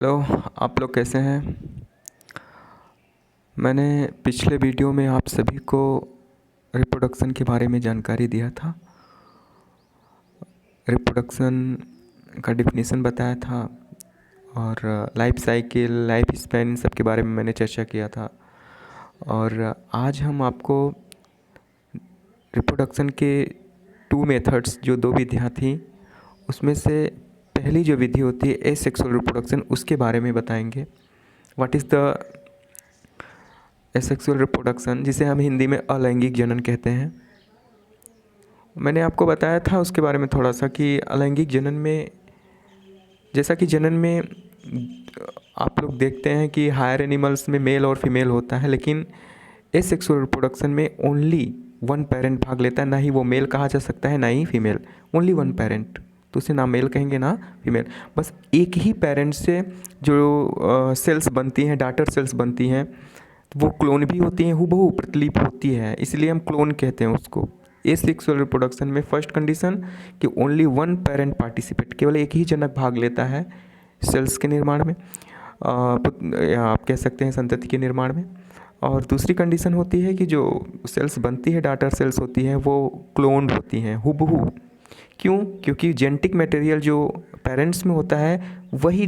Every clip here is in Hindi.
हेलो। आप लोग कैसे हैं? मैंने पिछले वीडियो में आप सभी को रिप्रोडक्शन के बारे में जानकारी दिया था। रिप्रोडक्शन का डिफिनीसन बताया था और लाइफ साइकिल, लाइफ स्पैन, इन सब के बारे में मैंने चर्चा किया था। और आज हम आपको रिप्रोडक्शन के 2 मेथड्स, जो 2 विधियाँ थी, उसमें से पहली जो विधि होती है एसेक्सुअल रिप्रोडक्शन, उसके बारे में बताएंगे। What is the asexual reproduction, जिसे हम हिंदी में अलैंगिक जनन कहते हैं। मैंने आपको बताया था उसके बारे में थोड़ा सा कि अलैंगिक जनन में, जैसा कि जनन में आप लोग देखते हैं कि हायर एनिमल्स में मेल और फीमेल होता है, लेकिन एसेक्सुअल रिप्रोडक्शन में ओनली 1 पेरेंट भाग लेता है। ना ही वो मेल कहा जा सकता है, ना ही फीमेल, ओनली 1 पेरेंट। तो उसे ना मेल कहेंगे ना फीमेल। बस एक ही पेरेंट से जो सेल्स बनती हैं, डॉटर सेल्स बनती हैं, वो क्लोन भी होती हैं, हूबहू प्रतिलिपि होती है, इसलिए हम क्लोन कहते हैं उसको। एसेक्सुअल रिप्रोडक्शन में फर्स्ट कंडीशन कि ओनली 1 पेरेंट पार्टिसिपेट, केवल एक ही जनक भाग लेता है सेल्स के निर्माण में, या आप कह सकते हैं संतति के निर्माण में। और दूसरी कंडीशन होती है कि जो सेल्स बनती है, डॉटर सेल्स होती हैं, वो क्लोन्ड होती हैं, हूबहू। क्यों? क्योंकि जेनेटिक मटेरियल जो पेरेंट्स में होता है, वही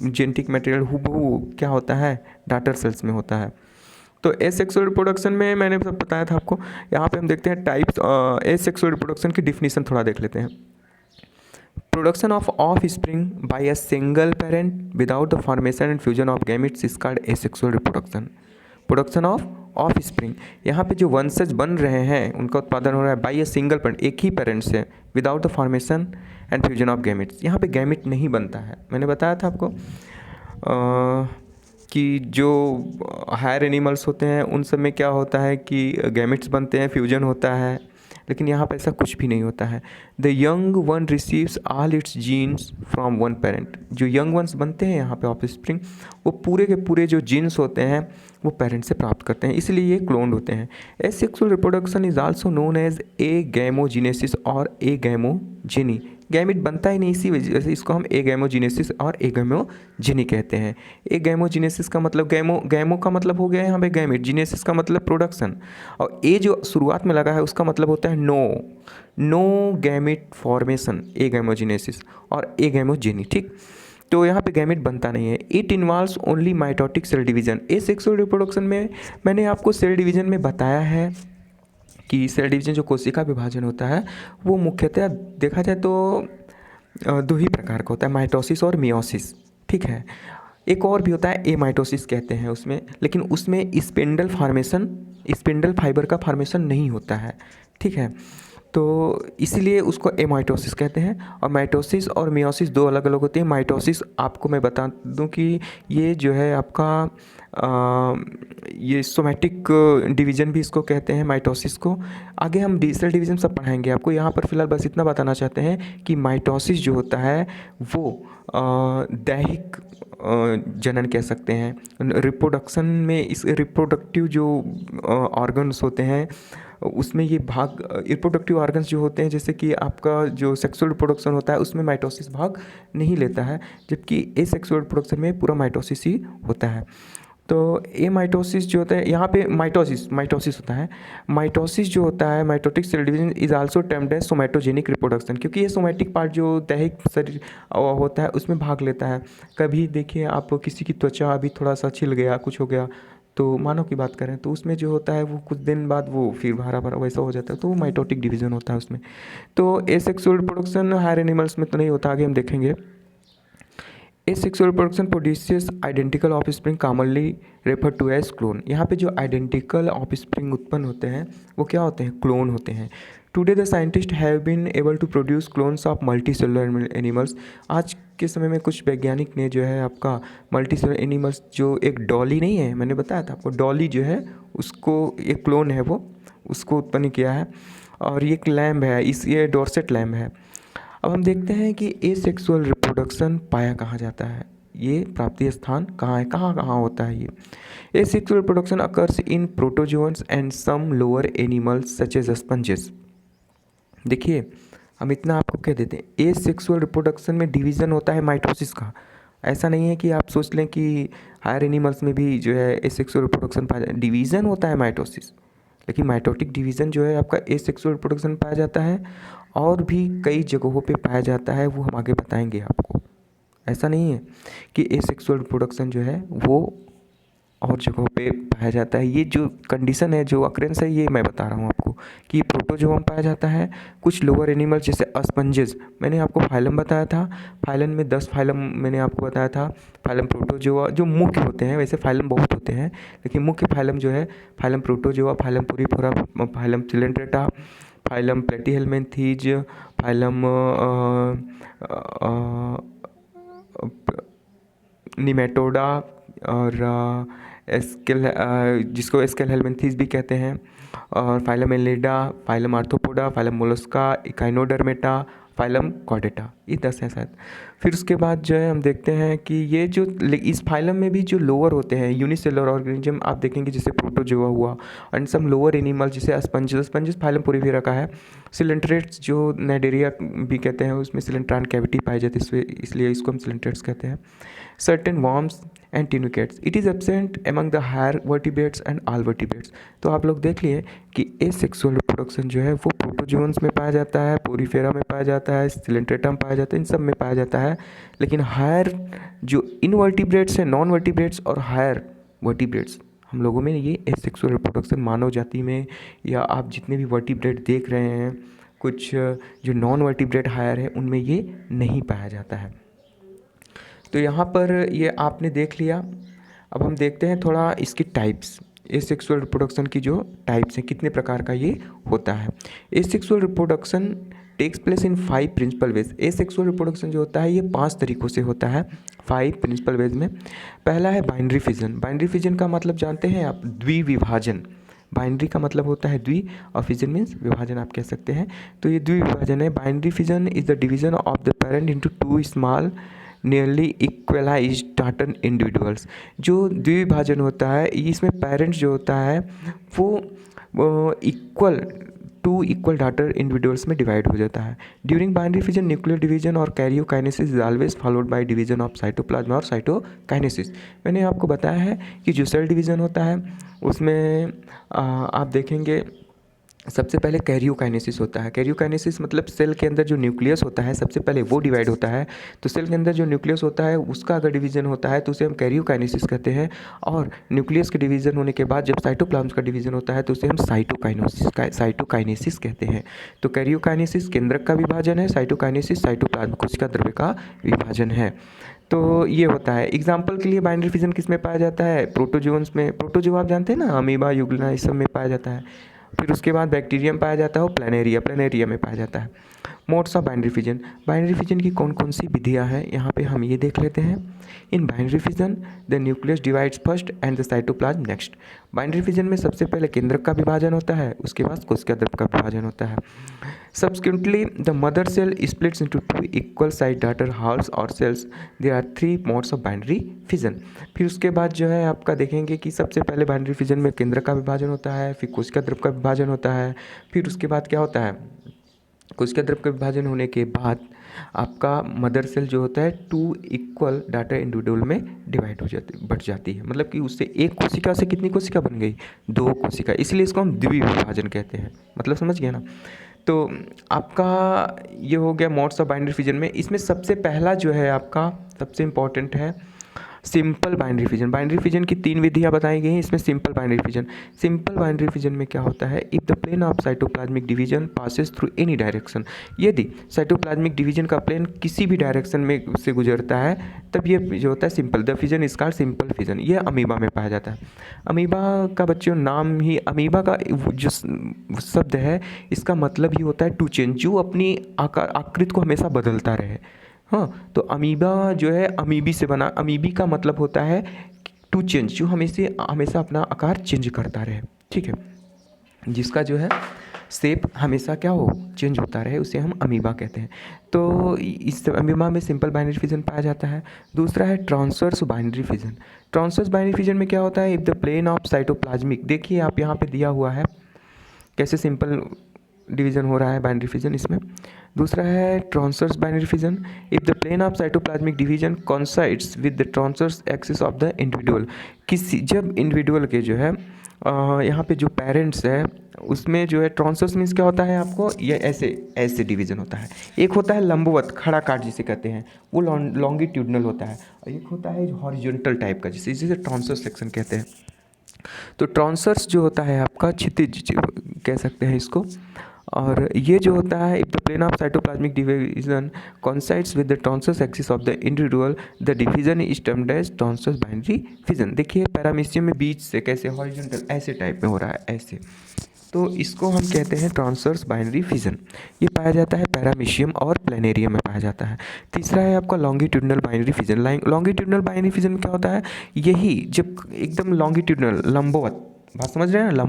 जेनेटिक मटेरियल हूबहू क्या होता है, डॉटर सेल्स में होता है। तो एसेक्सुअल रिप्रोडक्शन में मैंने सब बताया था आपको। यहाँ पे हम देखते हैं टाइप्स। एसेक्सुअल रिप्रोडक्शन की डिफिनीशन थोड़ा देख लेते हैं। Production of offspring by a single parent without the formation and fusion of gametes is called asexual reproduction. Production of spring, यहाँ पे जो वंशज बन रहे हैं, उनका उत्पादन हो रहा है बाय अ सिंगल पेरेंट, एक ही पेरेंट से, without the formation and fusion of gametes. यहाँ पे गैमेट नहीं बनता है। मैंने बताया था आपको कि जो हायर एनिमल्स होते हैं उन सब में क्या होता है कि गैमेट्स बनते हैं, फ्यूजन होता है, लेकिन यहाँ पर ऐसा कुछ भी नहीं होता है। The young one receives all its genes from 1 parent. जो यंग वंस बनते हैं यहाँ पे ऑफ स्प्रिंग, वो पूरे के पूरे जो जीन्स होते हैं वो पेरेंट से प्राप्त करते हैं, इसलिए ये क्लोन्ड होते हैं। Asexual reproduction is also known as agamogenesis और एगैमोजेनी। गैमेट बनता ही नहीं, इसी वजह से इसको हम एगैमोजेनेसिस और एगैमोजेनी कहते हैं। एगैमोजेनेसिस का मतलब गैमो का मतलब हो गया यहाँ पे गैमेट, जीनेसिस का मतलब प्रोडक्शन, और ए जो शुरुआत में लगा है उसका मतलब होता है नो गैमेट फॉर्मेशन, एगैमोजेनेसिस और एगैमोजेनी। ठीक, तो यहाँ पे गैमेट बनता नहीं है। It involves only mitotic cell division. Asexual reproduction में मैंने आपको सेल डिवीजन में बताया है कि सेल डिवीजन जो कोशिका विभाजन होता है, वो मुख्यतः देखा जाए तो 2 ही प्रकार का होता है, माइटोसिस और मियोसिस। ठीक है, एक और भी होता है एमाइटोसिस कहते हैं उसमें, लेकिन उसमें स्पिंडल फार्मेशन, स्पिंडल फाइबर का फार्मेशन नहीं होता है। ठीक है, तो इसीलिए उसको एमाइटोसिस कहते हैं। और माइटोसिस और मियोसिस 2 अलग अलग होते हैं। माइटोसिस आपको मैं बता दूं कि ये जो है आपका ये सोमैटिक डिवीज़न भी इसको कहते हैं, माइटोसिस को। आगे हम सेल डिवीज़न सब पढ़ाएंगे आपको। यहाँ पर फिलहाल बस इतना बताना चाहते हैं कि माइटोसिस जो होता है वो दैहिक जनन कह सकते हैं। रिप्रोडक्शन में इस रिप्रोडक्टिव जो ऑर्गन्स होते हैं उसमें ये भाग, रिप्रोडक्टिव ऑर्गन्स जो होते हैं, जैसे कि आपका जो सेक्सुअल रिप्रोडक्शन होता है उसमें माइटोसिस भाग नहीं लेता है, जबकि एसेक्सुअल रिप्रोडक्शन में पूरा माइटोसिस ही होता है। तो ए माइटोसिस जो होता है, यहाँ पे माइटोसिस होता है। माइटोसिस जो होता है, mitotic cell division, is also termed as somatogenic reproduction, क्योंकि ये सोमैटिक पार्ट जो दैहिक शरीर होता है उसमें भाग लेता है। कभी देखिए आप किसी की त्वचा अभी थोड़ा सा छिल गया, कुछ हो गया, तो मानव की बात करें तो उसमें जो होता है वो कुछ दिन बाद वो फिर हरा भरा वैसा हो जाता है, तो वो माइटोटिक डिवीजन होता है उसमें। तो एसेक्सुअल रिप्रोडक्शन हायर एनिमल्स में तो नहीं होता, आगे हम देखेंगे। Asexual reproduction produces identical offspring commonly refer to as clone. यहाँ पे जो आइडेंटिकल ऑफस्प्रिंग उत्पन्न होते हैं वो क्या होते हैं, क्लोन होते हैं। Today the scientist have been able to produce clones of multi cellular animals. आज के समय में कुछ वैज्ञानिक ने जो है आपका मल्टी सेलुलर एनिमल्स, जो एक डॉली नहीं है, मैंने बताया था आपको, डॉली जो है उसको एक क्लोन है, वो उसको उत्पन्न किया है। और ये एक लैम्ब है, ये डॉर्सेट लैम्ब है। अब हम देखते हैं कि एसेक्सुअल रिप्रोडक्शन पाया कहाँ जाता है, ये प्राप्ति स्थान कहाँ है, कहाँ कहाँ होता है ये। Asexual reproduction occurs in protozoans and some lower animals such as sponges. देखिए, हम इतना आपको कह देते हैं, एसेक्सुअल रिप्रोडक्शन में डिवीज़न होता है माइटोसिस का, ऐसा नहीं है कि आप सोच लें कि हायर एनिमल्स में भी जो है एसेक्सुअल रिप्रोडक्शन पाया जाता है, डिवीज़न होता है माइटोसिस, लेकिन माइटोटिक डिवीज़न जो है आपका एसेक्सुअल रिप्रोडक्शन पाया जाता है और भी कई जगहों पे पाया जाता है, वो हम आगे बताएंगे आपको। ऐसा नहीं है कि एसेक्सुअल रिप्रोडक्शन जो है वो और जगहों पे पाया जाता है। ये जो कंडीशन है, जो अक्रेंस है, ये मैं बता रहा हूँ आपको कि प्रोटोजोअम पाया जाता है। कुछ लोअर एनिमल जैसे अस्पंजेस, मैंने आपको फाइलम बताया था, फाइलम में 10 फाइलम मैंने आपको बताया था। फाइलम प्रोटोजोआ जो मुख्य होते हैं, वैसे फाइलम बहुत होते हैं लेकिन मुख्य फाइलम जो है phylum protozoa, phylum porifera, phylum coelenterata, phylum platyhelminthes, phylum nematoda और जिसको स्केल हेलमिन्थीज भी कहते हैं, और phylum annelida, phylum arthropoda, phylum mollusca, echinodermata, phylum chordata, ये 10 हैं शायद। फिर उसके बाद जो है हम देखते हैं कि ये जो इस फाइलम में भी जो लोअर होते हैं यूनिसेलुलर ऑर्गेनिज्म आप देखेंगे, जैसे प्रोटोजोआ हुआ, एंड सम लोअर एनिमल जैसे स्पंजेस फाइलम पुरीफेरा का है। सिलेंट्रेट्स जो नाइडेरिया भी कहते हैं, उसमें सिलेंट्रान कैविटी पाई जाती है, इसलिए इसको हम सिलेंट्रेट्स कहते हैं। Certain worms and tunicates, it is absent among the higher vertebrates and all vertebrates. तो आप लोग देख लिए कि एसेक्सुअल रिप्रोडक्शन जो है वो प्रोटोजोअन्स में पाया जाता है, पोरीफेरा में पाया जाता है, सिलेंट्रेटा में पाया जाता है, इन सब में पाया जाता है। लेकिन हायर जो इनवर्टिब्रेट्स हैं, नॉन वर्टिब्रेट्स और हायर वर्टिब्रेट्स, हम लोगों में ये एसेक्सुअल रिप्रोडक्शन मानव जाति में, या आप जितने भी वर्टिब्रेट देख रहे हैं, कुछ जो नॉन वर्टिब्रेट हायर है उनमें ये नहीं पाया जाता है। तो यहाँ पर ये आपने देख लिया। अब हम देखते हैं थोड़ा इसकी टाइप्स, एसेक्सुअल रिप्रोडक्शन की जो टाइप्स हैं, कितने प्रकार का ये होता है। Asexual reproduction takes place in 5 principal ways. Asexual reproduction जो होता है ये 5 तरीक़ों से होता है, 5 प्रिंसिपल वेज में। पहला है बाइनरी फिजन। बाइनरी फिजन का मतलब जानते हैं आप, द्विविभाजन। बाइनरी का मतलब होता है द्वि और फिजन मीन्स विभाजन आप कह सकते हैं। तो ये द्विविभाजन है। Binary fission is the division of the parent into 2 small nearly equal sized daughter individuals. जो द्विविभाजन होता है, इसमें पेरेंट्स जो होता है वो इक्वल 2 इक्वल डाटर इंडिविजुअल्स में डिवाइड हो जाता है। During binary fission nuclear division और karyokinesis is always followed by division of cytoplasm और साइटोकाइनेसिस। मैंने आपको बताया है कि जो सेल डिवीजन होता है उसमें आप देखेंगे सबसे पहले कैरियोकाइनेसिस होता है। कैरियोकाइनेसिस मतलब सेल के अंदर जो न्यूक्लियस होता है सबसे पहले वो डिवाइड होता है। तो सेल के अंदर जो न्यूक्लियस होता है उसका अगर डिवीजन होता है तो उसे हम कैरियोकाइनेसिस कहते हैं। और न्यूक्लियस के डिवीजन होने के बाद जब साइटोप्लाज्म का डिवीजन होता है तो उसे हम साइटोकाइनेसिस कहते हैं। तो कैरियोकाइनेसिस केंद्रक का विभाजन है, साइटोकाइनेसिस साइटोप्लाज्म कोशिका द्रव्य का विभाजन है। तो ये होता है। एग्जाम्पल के लिए बाइनरी फिजन किस में पाया जाता है, प्रोटोजोन्स में। प्रोटोजोआ आप जानते हैं ना, अमीबा, यूग्लिना, इस सब में पाया जाता है। फिर उसके बाद बैक्टीरियम पाया जाता है, वो प्लानेरिया में पाया जाता है। Modes of binary fission. Binary fission की कौन कौन सी विधियाँ हैं यहाँ पे हम ये देख लेते हैं। In binary fission the nucleus divides first and the cytoplasm next. Binary fission में सबसे पहले केंद्रक का विभाजन होता है, उसके बाद कोशिका द्रव्य का विभाजन होता है। Subsequently, the mother cell splits into 2 equal sized daughter halves or cells. There are 3 modes of binary fission. फिर उसके बाद जो है आपका देखेंगे कि सबसे पहले बाइनरी फिजन में केंद्रक का विभाजन होता है, फिर कोशिका द्रव्य का विभाजन होता है। फिर उसके बाद क्या होता है, कोशिका द्रव्य का विभाजन होने के बाद आपका मदर सेल जो होता है 2 इक्वल डाटा इंडिविजुअल में डिवाइड हो जाती, बढ़ जाती है। मतलब कि उससे एक कोशिका से कितनी कोशिका बन गई, 2 कोशिका, इसलिए इसको हम द्विविभाजन कहते हैं। मतलब समझ गया ना। तो आपका ये हो गया मोड्स ऑफ बाइनरी फिजन में। इसमें सबसे पहला जो है आपका सबसे इम्पॉर्टेंट है simple binary fission. Binary fission की 3 विधियाँ बताई गई हैं, इसमें simple binary fission. Simple binary fission में क्या होता है, if the plane of cytoplasmic division passes through any direction. यदि साइटोप्लाज्मिक डिवीजन का प्लेन किसी भी डायरेक्शन में से गुजरता है तब ये जो होता है simple, the fission is called simple fission. ये अमीबा में पाया जाता है। अमीबा का बच्चों नाम ही, अमीबा का जो शब्द है इसका मतलब ही होता है टू चेंज, जो अपनी आकृति को हमेशा बदलता रहे। हाँ, तो अमीबा जो है अमीबी से बना, अमीबी का मतलब होता है टू चेंज, जो हमेशा अपना आकार चेंज करता रहे। ठीक है, जिसका जो है शेप हमेशा क्या हो, चेंज होता रहे, उसे हम अमीबा कहते हैं। तो इस अमीबा में सिंपल बाइनरी फिजन पाया जाता है। दूसरा है transverse binary fission. Transverse binary fission में क्या होता है, if the plane of cytoplasmic, देखिए आप यहाँ पे दिया हुआ है कैसे सिंपल डिवीज़न हो रहा है बाइनरी फिजन। इसमें दूसरा है transverse binary fission, if the plane of cytoplasmic division coincides with the transverse axis of the individual. किसी जब इंडिविजुअल के जो है यहाँ पे जो पेरेंट्स है उसमें जो है ट्रांसवर्स मीन्स क्या होता है आपको, ये ऐसे ऐसे डिवीजन होता है। एक होता है लंबवत खड़ा काट जिसे कहते हैं, वो लॉन्गिट्यूडनल होता है, और एक होता है हॉरिजॉन्टल टाइप का जिसे ट्रांसवर्स सेक्शन कहते हैं। तो ट्रांसवर्स जो होता है आपका क्षितिज कह सकते हैं इसको, और ये जो होता है if the plane of cytoplasmic division coincides with the transverse axis of the individual, the division is termed as transverse binary fission। देखिए पैरामीशियम में बीच से कैसे हॉरिजॉन्टल ऐसे टाइप में हो रहा है ऐसे, तो इसको हम कहते हैं ट्रांसवर्स बाइनरी फिजन। ये पाया जाता है पैरामीशियम और प्लेनेरियम में पाया जाता है। तीसरा है आपका longitudinal binary fission. Longitudinal binary fission क्या होता है, यही जब एकदम लॉन्गिट्यूडनल लंबवत, बात समझ रहे हैं ना,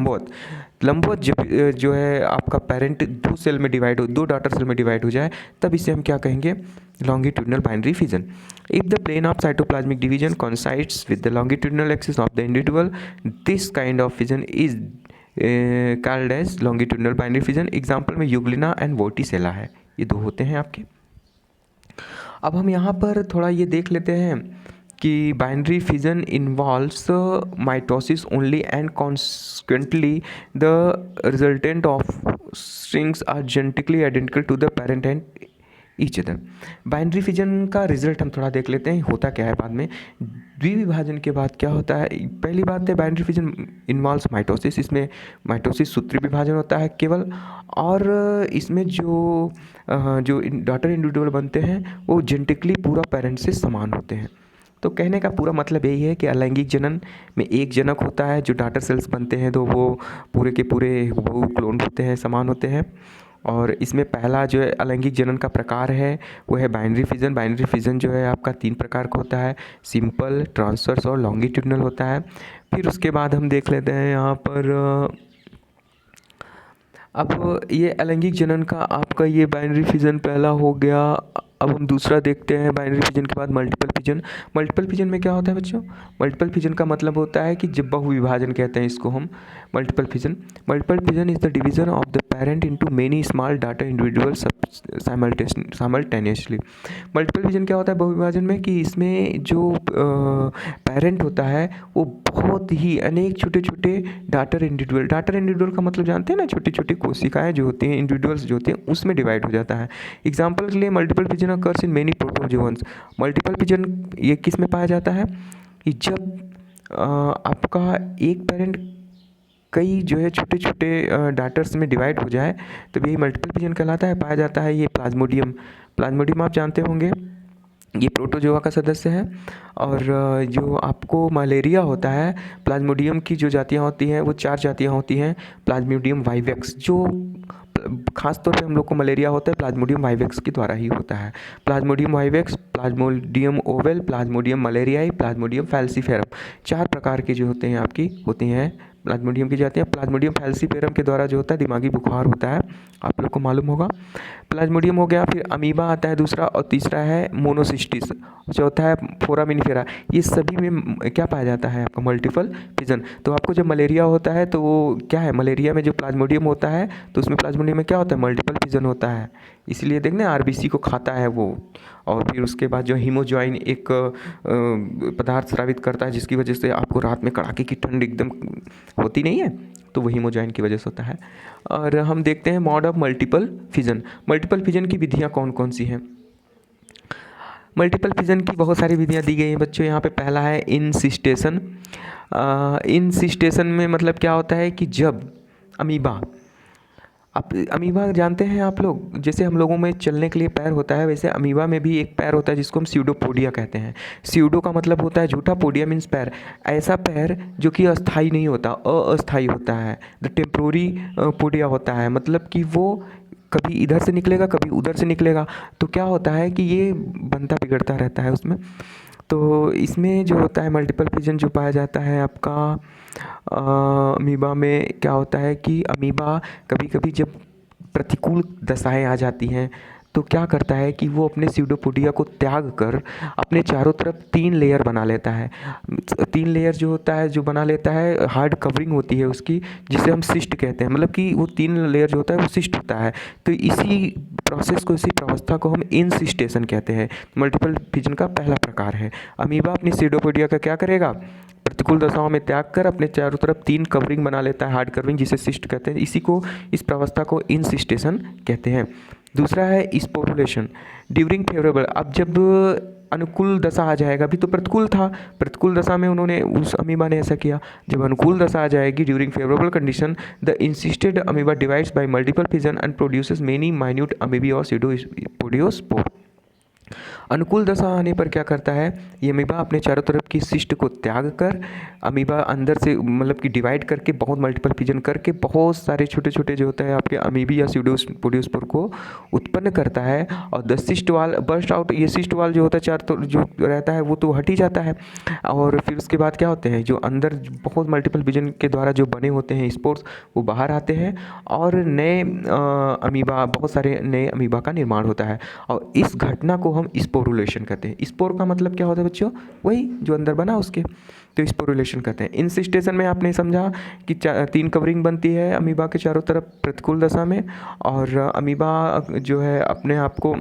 लंबवत जब जो है आपका पेरेंट दो सेल में डिवाइड हो, दो डॉटर सेल में डिवाइड हो जाए, तब इसे हम क्या कहेंगे, longitudinal binary fission. If the plane of cytoplasmic division coincides with the longitudinal axis of the individual, this kind of fission is called as longitudinal binary fission. Example में यूग्लिना एंड वोटिसेला है, ये दो होते हैं आपके। अब हम यहाँ पर थोड़ा ये देख लेते हैं कि binary fission involves mitosis only and consequently the resultant of strings are genetically identical to the parent and each other. Binary fission का रिजल्ट हम थोड़ा देख लेते हैं, होता क्या है बाद में। द्विविभाजन के बाद क्या होता है, पहली बात है बाइनरी फिजन इन्वॉल्व्स माइटोसिस, इसमें माइटोसिस सूत्रीय विभाजन होता है केवल, और इसमें जो डॉटर इंडिविजुअल बनते हैं वो जेनेटिकली पूरा पेरेंट से समान होते हैं। तो कहने का पूरा मतलब यही है कि अलैंगिक जनन में एक जनक होता है, जो डॉटर सेल्स बनते हैं तो वो पूरे के पूरे वो क्लोन होते हैं, समान होते हैं। और इसमें पहला जो है अलैंगिक जनन का प्रकार है वो है बाइनरी फिजन। बाइनरी फिजन जो है आपका 3 प्रकार का होता है, सिंपल, ट्रांसवर्स और लॉन्गिट्यूडनल होता है। फिर उसके बाद हम देख लेते हैं यहाँ पर अब ये अलैंगिक जनन का आपका ये बाइनरी फिजन पहला हो गया। अब हम दूसरा देखते हैं बाइनरी फिजन के बाद मल्टीपल फिजन। मल्टीपल फिजन में क्या होता है बच्चों, मल्टीपल फिजन का मतलब होता है कि जब बहुविभाजन कहते हैं इसको हम multiple fission. Multiple fission is the division of the parent into many small data individuals simultaneously. Multiple fission क्या होता है बहुविभाजन में, कि इसमें जो पेरेंट होता है वो बहुत ही अनेक छोटे छोटे डाटर इंडिविजुअल का मतलब जानते हैं ना, छोटी छोटी कोशिकाएं जो होती हैं, इंडिविजुअल्स जो होते हैं उसमें डिवाइड हो जाता है। एग्जाम्पल के लिए multiple fission occurs in many protozoans. Multiple fission ये किस में पाया जाता है, कि जब आपका एक पेरेंट कई जो है छोटे छोटे डाटर्स में डिवाइड हो जाए तो यही मल्टीपल फिजन कहलाता है। पाया जाता है ये प्लाज्मोडियम आप जानते होंगे, ये प्रोटोजोआ का सदस्य है। और जो आपको मलेरिया होता है, प्लाज्मोडियम की जो जातियाँ होती हैं वो 4 जातियाँ होती हैं। प्लाज्मोडियम वाइवेक्स, जो खास तौर पे हम लोग को मलेरिया होता है प्लाज्मोडियम वाइवेक्स के द्वारा ही होता है। Plasmodium vivax, plasmodium ovale, plasmodium malariae, plasmodium falciparum, 4 प्रकार के जो होते हैं आपकी होती हैं प्लाज्मोडियम की जाती है। प्लाज्मोडियम फैल्सीफेरम के द्वारा जो होता है दिमागी बुखार होता है, आप लोग को मालूम होगा। प्लाज्मोडियम हो गया, फिर अमीबा आता है दूसरा, और तीसरा है मोनोसिस्टिस, चौथा है फोरामिनिफेरा। ये सभी में क्या पाया जाता है आपका मल्टीपल फिजन। तो आपको जब मलेरिया होता है तो वो क्या है, मलेरिया में जो प्लाज्मोडियम होता है तो उसमें प्लाज्मोडियम में क्या होता है, मल्टीपल फिजन होता है। इसलिए देखना आरबीसी को खाता है वो। और फिर उसके बाद जो हीमोजॉइन एक पदार्थ स्रावित करता है जिसकी वजह से आपको रात में कड़ाके की ठंड एकदम होती नहीं है, तो वो हीमोजॉइन की वजह से होता है। और हम देखते हैं mode of multiple fission. Multiple fission की विधियाँ कौन कौन सी हैं। मल्टीपल फिजन की बहुत सारी विधियाँ दी गई हैं बच्चों। यहाँ पे पहला है इंसिस्टेशन। इंसिस्टेशन में मतलब क्या होता है कि जब अमीबा जानते हैं आप लोग, जैसे हम लोगों में चलने के लिए पैर होता है वैसे अमीबा में भी एक पैर होता है जिसको हम स्यूडोपोडिया कहते हैं। स्यूडो का मतलब होता है झूठा, पोडिया मीन्स पैर, ऐसा पैर जो कि अस्थाई नहीं होता, अस्थाई होता है। द टेम्पोरी पोडिया होता है, मतलब कि वो कभी इधर से निकलेगा कभी उधर से निकलेगा। तो क्या होता है कि ये बनता बिगड़ता रहता है उसमें। तो इसमें जो होता है मल्टीपल फिजन जो पाया जाता है आपका अमीबा में क्या होता है कि अमीबा कभी कभी जब प्रतिकूल दशाएं आ जाती हैं तो क्या करता है कि वो अपने स्यूडोपोडिया को त्याग कर अपने चारों तरफ 3 लेयर बना लेता है। 3 लेयर जो होता है, जो बना लेता है, हार्ड कवरिंग होती है उसकी, जिसे हम सिस्ट कहते हैं। मतलब कि वो 3 लेयर जो होता है वो सिस्ट होता है। तो इसी प्रोसेस को, इसी प्रावस्था को हम इनसिस्टेशन कहते हैं। मल्टीपल फिजन का पहला प्रकार है। अमीबा अपनी स्यूडोपोडिया का क्या करेगा, प्रतिकूल दशाओं में त्याग कर अपने चारों तरफ 3 कवरिंग बना लेता है, हार्ड कवरिंग, जिसे सिस्ट कहते हैं। इसी को, इस प्रावस्था को इनसिस्टेशन कहते हैं। दूसरा है स्पोरुलेशन ड्यूरिंग फेवरेबल। अब जब अनुकूल दशा आ जाएगा, अभी तो प्रतिकूल था, प्रतिकूल दशा में उन्होंने, उस अमीबा ने ऐसा किया। जब अनुकूल दशा आ जाएगी, during favourable condition, the encysted amoeba divides by multiple fission and produces many minute amoebae और स्यूडोपोडियोस्पोर। अनुकूल दशा आने पर क्या करता है, ये अमीबा अपने चारों तरफ की सिस्ट को त्याग कर, अमीबा अंदर से मतलब कि डिवाइड करके, बहुत मल्टीपल फिजन करके बहुत सारे छोटे छोटे जो होते हैं आपके अमीबी या स्यूडोपोडियोस्पोर को उत्पन्न करता है। और द सिस्ट वाल बर्स्ट आउट, ये सिस्ट वाल जो होता है चार, तो जो रहता है वो तो हट ही जाता है। और फिर उसके बाद क्या होते हैं, जो अंदर बहुत मल्टीपल फिजन के द्वारा जो बने होते हैं स्पोर्स, वो बाहर आते हैं और नए अमीबा, बहुत सारे नए अमीबा का निर्माण होता है। और इस घटना को हम स्पोरुलेशन कहते हैं। स्पोर का मतलब क्या होता है बच्चों, वही जो अंदर बना उसके, तो स्पोरुलेशन कहते हैं। इनसिस्टेशन में आपने समझा कि 3 कवरिंग बनती है अमीबा के चारों तरफ प्रतिकूल दशा में, और अमीबा जो है अपने आप को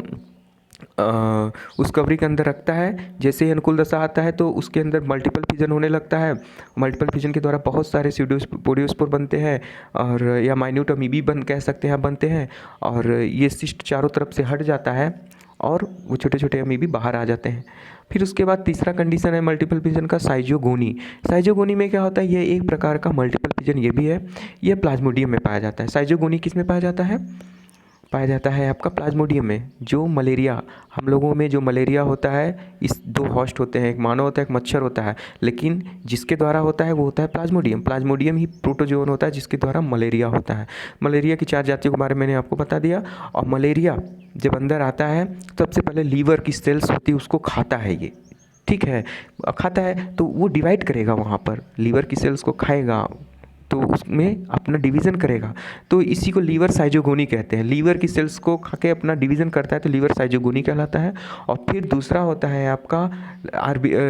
उस कवरिंग के अंदर रखता है। जैसे ही अनुकूल दशा आता है तो उसके अंदर मल्टीपल फिजन होने लगता है। मल्टीपल फिजन के द्वारा बहुत सारे स्यूडोपोडियोस्पोर बनते हैं, और या माइन्यूट अमीबी कह सकते हैं, बनते हैं। और ये सिस्ट चारों तरफ से हट जाता है और वो छोटे छोटे अमीबी बाहर आ जाते हैं। फिर उसके बाद तीसरा कंडीशन है मल्टीपल फिजन का, साइजोगोनी। साइजोगोनी में क्या होता है, ये एक प्रकार का मल्टीपल फिजन ये भी है, ये प्लाज्मोडियम में पाया जाता है। साइजोगोनी किस में पाया जाता है, पाया जाता है आपका प्लाज्मोडियम में। जो मलेरिया, हम लोगों में जो मलेरिया होता है, इस 2 होस्ट होते हैं, एक मानव होता है, एक मच्छर होता है, लेकिन जिसके द्वारा होता है वो होता है प्लाज्मोडियम। प्लाज्मोडियम ही प्रोटोजोन होता है जिसके द्वारा मलेरिया होता है। मलेरिया की 4 जातियों के बारे में मैंने आपको बता दिया। और मलेरिया जब अंदर आता है तो सबसे पहले लीवर की सेल्स होती है उसको खाता है ये, ठीक है। खाता है तो वो डिवाइड करेगा, वहाँ पर लीवर की सेल्स को खाएगा तो उसमें अपना डिवीज़न करेगा। तो इसी को लीवर साइजोगोनी कहते हैं। लीवर की सेल्स को खा के अपना डिवीज़न करता है तो लीवर साइजोगोनी कहलाता है। और फिर दूसरा होता है आपका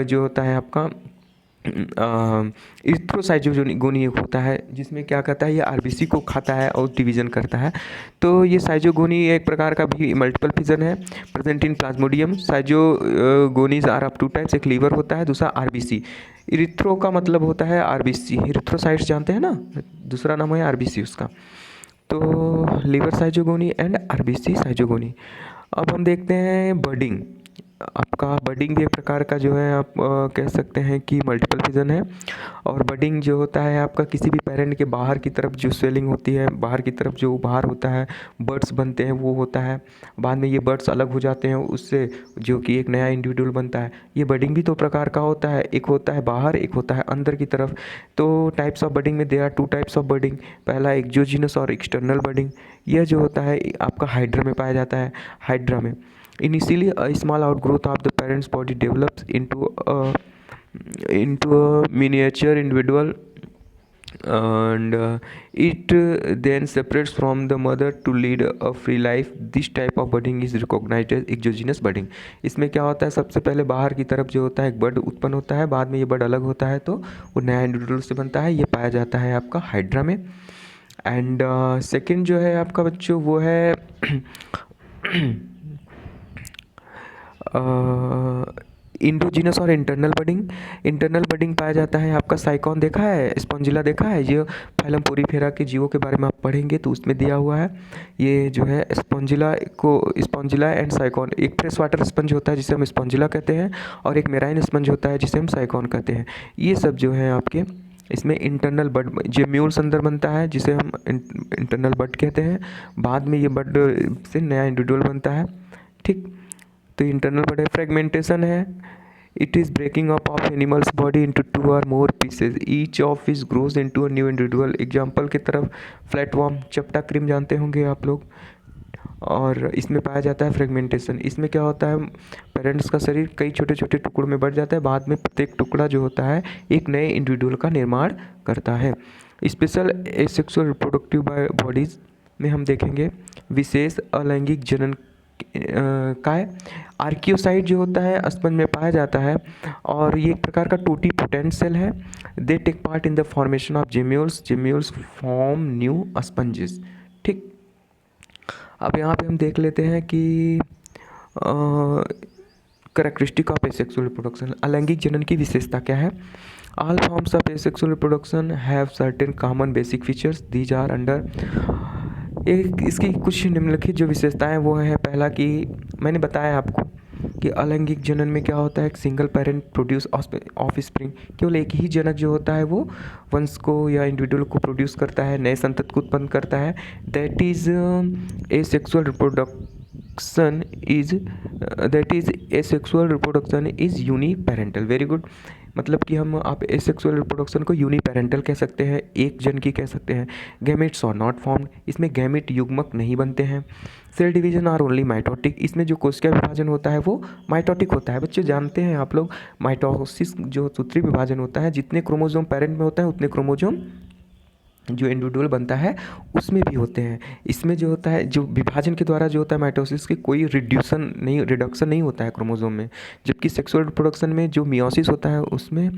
जो होता है आपका इरिथ्रोसाइजोगोनी एक होता है, जिसमें क्या करता है, ये आरबीसी को खाता है और डिवीज़न करता है। तो ये साइजोगोनी एक प्रकार का भी मल्टीपल फिजन है, present in plasmodium. Schizogonies are of 2 types, एक लीवर होता है, दूसरा आरबीसी। इरिथ्रो का मतलब होता है आरबीसी, इरिथ्रोसाइट्स जानते हैं ना, दूसरा नाम है आरबीसी उसका। तो liver schizogony and RBC schizogony. अब हम देखते हैं बर्डिंग। आपका बडिंग भी एक प्रकार का जो है आप कह सकते हैं कि मल्टीपल फिजन है। और बडिंग जो होता है आपका किसी भी पेरेंट के बाहर की तरफ जो स्वेलिंग होती है, बाहर की तरफ जो बाहर होता है, बर्ड्स बनते हैं, वो होता है। बाद में ये बर्ड्स अलग हो जाते हैं उससे, जो कि एक नया इंडिविजुअल बनता है। ये बडिंग भी 2 प्रकार का होता है, एक होता है बाहर, एक होता है अंदर की तरफ। तो टाइप्स ऑफ बडिंग में there are 2 types of budding. पहला एक्सोजीनस और एक्सटर्नल बडिंग। यह जो होता है आपका हाइड्रा में पाया जाता है। हाइड्रा में initially a small outgrowth of the parent's body develops into a miniature individual, and it then separates from the mother to lead a free life. This type of budding is recognized as exogenous budding. इसमें क्या होता है, सबसे पहले बाहर की तरफ जो होता है एक बर्ड उत्पन्न होता है, बाद में ये बर्ड अलग होता है तो वो नया इंडिविजुअल से बनता है। ये पाया जाता है आपका हाइड्रा में। एंड सेकेंड जो है आपका बच्चों वो है इंडोजीनस और इंटरनल बडिंग। इंटरनल बडिंग पाया जाता है आपका साइकॉन देखा है, स्पॉन्जिला देखा है, ये फाइलम पोरीफेरा के जीवों के बारे में आप पढ़ेंगे तो उसमें दिया हुआ है। ये जो है स्पॉन्जिला एंड साइकॉन, एक फ्रेश वाटर स्पंज होता है जिसे हम स्पॉन्जिला कहते हैं, और एक मेराइन स्पंज होता है जिसे हम साइकॉन कहते हैं। ये सब जो है आपके इसमें इंटरनल बड जेम्यूल्स अंदर बनता है जिसे हम इंटरनल बड कहते हैं। बाद में ये बड से नया इंडिविजुअल बनता है, ठीक। तो इंटरनल बड है। फ्रेगमेंटेशन है, it is breaking up of animals body into 2 और more pieces, each of is grows into a new individual. Example की तरफ फ्लैटवर्म, चपटा क्रीम जानते होंगे आप लोग, और इसमें पाया जाता है फ्रेगमेंटेशन। इसमें क्या होता है, पेरेंट्स का शरीर कई छोटे छोटे टुकड़ों में बढ़ जाता है, बाद में प्रत्येक टुकड़ा जो होता है एक नए इंडिविजुअल का निर्माण करता है। स्पेशल एसेक्सुअल रिप्रोडक्टिव बॉडीज़ में हम देखेंगे विशेष अलैंगिक जनन काय आर्कियोसाइट जो होता है स्पंज में पाया जाता है, और ये एक प्रकार का टूटी पोटेंट सेल है। They take part in the formation of gemmules, gemmules form new sponges. ठीक, अब यहाँ पे हम देख लेते हैं कि करेक्टरिस्टिक ऑफ एसेक्सुअल रिप्रोडक्शन, अलैंगिक जनन की विशेषता क्या है। All forms of asexual reproduction have certain common basic features, these are under. एक इसकी कुछ निम्नलिखित जो विशेषताएं वो है, पहला कि मैंने बताया आपको कि अलैंगिक जनन में क्या होता है, एक single parent produce of spring, केवल एक ही जनक जो होता है वो वंश को या इंडिविजुअल को प्रोड्यूस करता है, नए संतति को उत्पन्न करता है। That is asexual reproduction is asexual reproduction is uniparental. Very good, मतलब कि हम आप एसेक्सुअल रिप्रोडक्शन को यूनिपेरेंटल कह सकते हैं, एक जन की कह सकते हैं। गैमेट्स आर नॉट फॉर्म्ड, इसमें गैमेट युग्मक नहीं बनते हैं। Cell division are only mitotic, इसमें जो कोशिका विभाजन होता है वो माइटोटिक होता है। बच्चे जानते हैं आप लोग, माइटोसिस जो सूत्री विभाजन होता है, जितने क्रोमोसोम पेरेंट में होता है उतने क्रोमोसोम जो इंडिविजुअल बनता है उसमें भी होते हैं। इसमें जो होता है, जो विभाजन के द्वारा जो होता है माइटोसिस की कोई रिडक्शन नहीं होता है क्रोमोसोम में। जबकि सेक्सुअल रिप्रोडक्शन में जो मियोसिस होता है उसमें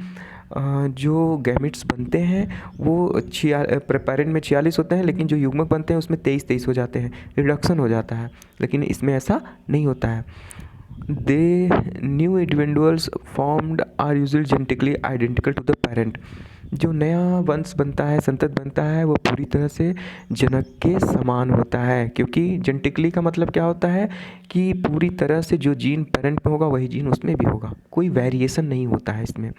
जो गैमेट्स बनते हैं वो पेरेंट में 46 होते हैं, लेकिन जो युग्मक बनते हैं उसमें 23 हो जाते हैं, रिडक्शन हो जाता है। लेकिन इसमें ऐसा नहीं होता है। The new individuals formed are usually genetically identical to the parent, जो नया वंश बनता है, संतत बनता है, वो पूरी तरह से जनक के समान होता है। क्योंकि जेनेटिकली का मतलब क्या होता है कि पूरी तरह से जो जीन पेरेंट में होगा वही जीन उसमें भी होगा, कोई वेरिएशन नहीं होता है, इसमें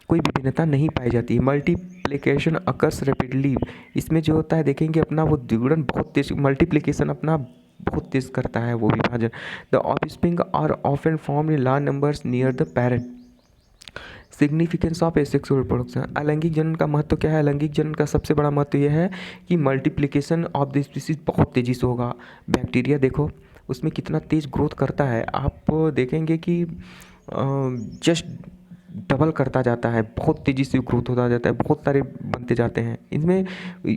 कोई विभिन्नता नहीं पाई जाती। मल्टीप्लिकेशन अकर्स रैपिडली, इसमें जो होता है देखेंगे अपना वो द्विगुणन बहुत तेज, मल्टीप्लिकेशन अपना बहुत तेज करता है वो विभाजन। The offspring are often form in large numbers near the parent. Significance of asexual reproduction, अलैंगिक जनन का महत्व क्या है। अलैंगिक जनन का सबसे बड़ा महत्व यह है कि मल्टीप्लिकेशन ऑफ द स्पीसीज बहुत तेज़ी से होगा। बैक्टीरिया देखो उसमें कितना तेज़ ग्रोथ करता है, आप देखेंगे कि जस्ट डबल करता जाता है, बहुत तेज़ी से ग्रोथ होता जाता है, बहुत सारे बनते जाते हैं। इनमें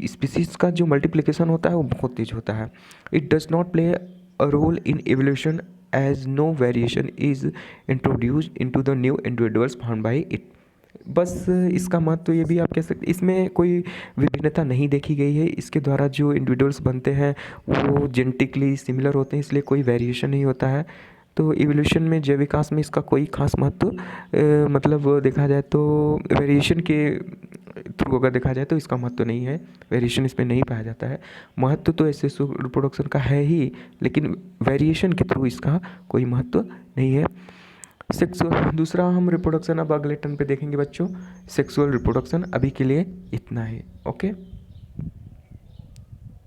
स्पीसीज का जो मल्टीप्लिकेशन होता है वो बहुत तेज होता है। It does not play a role in evolution as no variation is introduced into the new individuals found by it. बस इसका महत्व ये भी आप कह सकते, इसमें कोई विभिन्नता नहीं देखी गई है, इसके द्वारा जो इंडिविजुअल्स बनते हैं वो जेनेटिकली सिमिलर होते हैं, इसलिए कोई वेरिएशन नहीं होता है। तो इवोल्यूशन में जैव विकास में इसका कोई खास महत्व मतलब देखा जाए तो वेरिएशन के थ्रू अगर देखा जाए तो इसका महत्व नहीं है, वेरिएशन इसमें नहीं पाया जाता है। महत्व तो ऐसे रिप्रोडक्शन का है ही, लेकिन वेरिएशन के थ्रू इसका कोई महत्व नहीं है। सेक्सुअल दूसरा हम रिप्रोडक्शन अब अगले टर्न पे देखेंगे बच्चों। सेक्सुअल रिप्रोडक्शन अभी के लिए इतना है, ओके।